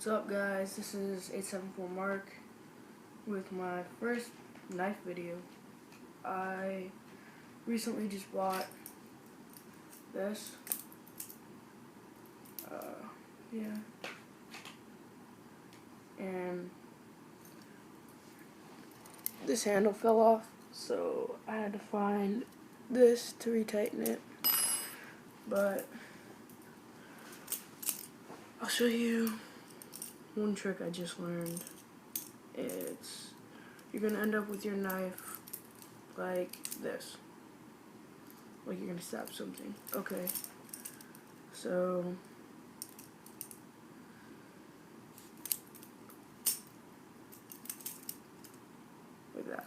up, guys? This is 874 Mark with my first knife video. I recently just bought this. Yeah. And this handle fell off, so I had to find this to retighten it. But I'll show you one trick I just learned. You're gonna end up with your knife like this, like you're gonna stab something. Okay, so like that.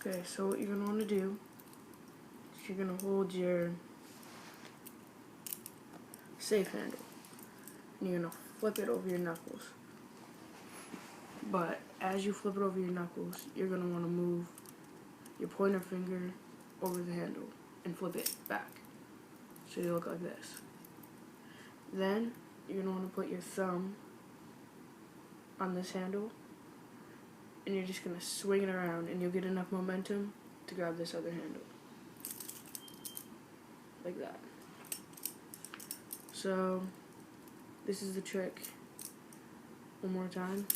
Okay, so what you're gonna want to do is you're gonna hold your safe handle and you're gonna flip it over your knuckles. But as you flip it over your knuckles, you're gonna want to move your pointer finger over the handle and flip it back, so you look like this. Then you're gonna want to put your thumb on this handle and you're just gonna swing it around, and you'll get enough momentum to grab this other handle, like that. So this is the trick. One more time.